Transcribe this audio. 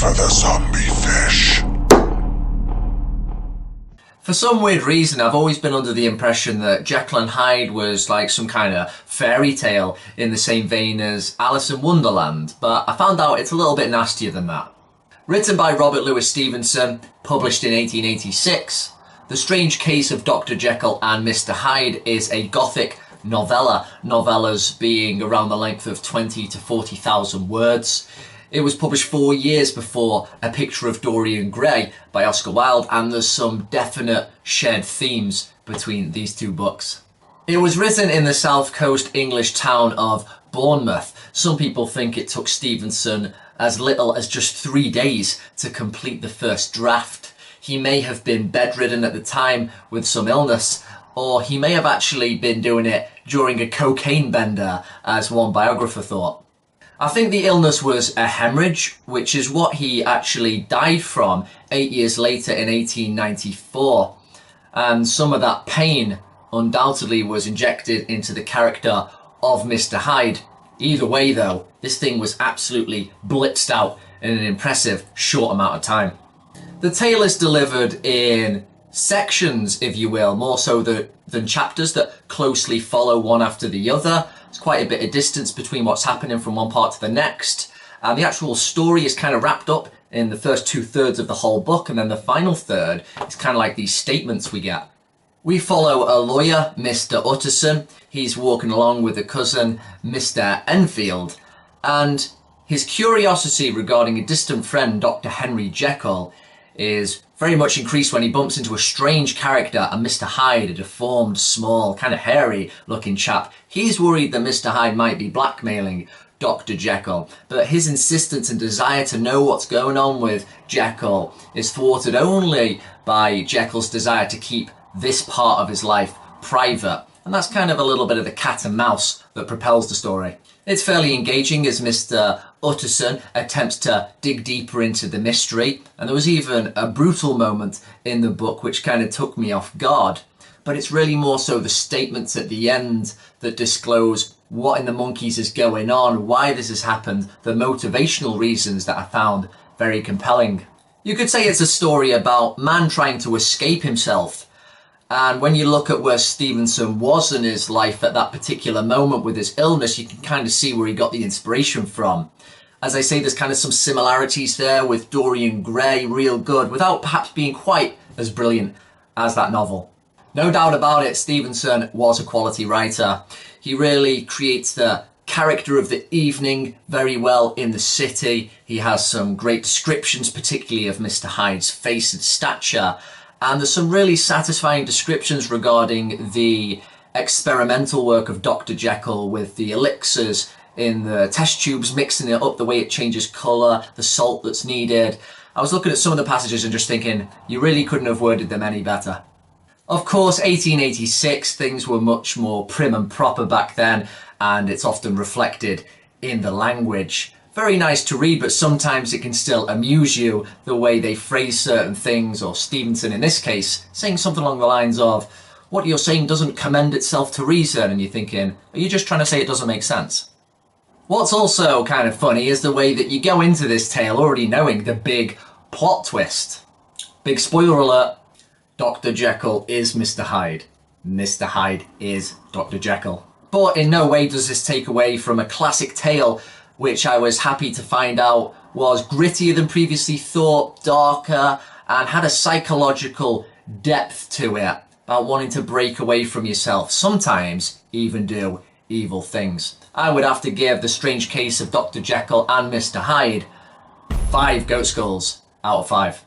for the zombie fish. For some weird reason, I've always been under the impression that Jekyll and Hyde was like some kind of fairy tale in the same vein as Alice in Wonderland, but I found out it's a little bit nastier than that. Written by Robert Louis Stevenson, published in 1886, The Strange Case of Dr. Jekyll and Mr. Hyde is a Gothic novella, novellas being around the length of 20 to 40,000 words. It was published 4 years before A Picture of Dorian Gray by Oscar Wilde, and there's some definite shared themes between these two books. It was written in the south coast English town of Bournemouth. Some people think it took Stevenson as little as just 3 days to complete the first draft. He may have been bedridden at the time with some illness, or he may have actually been doing it during a cocaine bender, as one biographer thought. I think the illness was a hemorrhage, which is what he actually died from 8 years later in 1894. And some of that pain undoubtedly was injected into the character of Mr. Hyde. Either way though, this thing was absolutely blitzed out in an impressive short amount of time. The tale is delivered in sections, if you will, more so than chapters that closely follow one after the other. There's quite a bit of distance between what's happening from one part to the next. And the actual story is kind of wrapped up in the first 2/3 of the whole book, and then the final third is kind of like these statements we get. We follow a lawyer, Mr. Utterson. He's walking along with a cousin, Mr. Enfield, and his curiosity regarding a distant friend, Dr. Henry Jekyll, is very much increased when he bumps into a strange character, a Mr. Hyde, a deformed, small, kind of hairy looking chap. He's worried that Mr. Hyde might be blackmailing Dr. Jekyll, but his insistence and desire to know what's going on with Jekyll is thwarted only by Jekyll's desire to keep this part of his life private. And that's kind of a little bit of the cat and mouse that propels the story. It's fairly engaging as Mr. Utterson attempts to dig deeper into the mystery, and there was even a brutal moment in the book which kind of took me off guard. But it's really more so the statements at the end that disclose what in the monkeys is going on, why this has happened, the motivational reasons that I found very compelling. You could say it's a story about man trying to escape himself. And when you look at where Stevenson was in his life at that particular moment with his illness, you can kind of see where he got the inspiration from. As I say, there's kind of some similarities there with Dorian Gray, real good, without perhaps being quite as brilliant as that novel. No doubt about it, Stevenson was a quality writer. He really creates the character of the evening very well in the city. He has some great descriptions, particularly of Mr. Hyde's face and stature. And there's some really satisfying descriptions regarding the experimental work of Dr. Jekyll with the elixirs in the test tubes, mixing it up, the way it changes colour, the salt that's needed. I was looking at some of the passages and just thinking, you really couldn't have worded them any better. Of course, 1886, things were much more prim and proper back then, and it's often reflected in the language. Very nice to read, but sometimes it can still amuse you the way they phrase certain things, or Stevenson in this case saying something along the lines of, what you're saying doesn't commend itself to reason, and you're thinking, are you just trying to say it doesn't make sense? What's also kind of funny is the way that you go into this tale already knowing the big plot twist. Big spoiler alert, Dr. Jekyll is Mr. Hyde. Mr. Hyde is Dr. Jekyll. But in no way does this take away from a classic tale which I was happy to find out was grittier than previously thought, darker, and had a psychological depth to it, about wanting to break away from yourself, sometimes even do evil things. I would have to give The Strange Case of Dr. Jekyll and Mr. Hyde 5 goat skulls out of 5.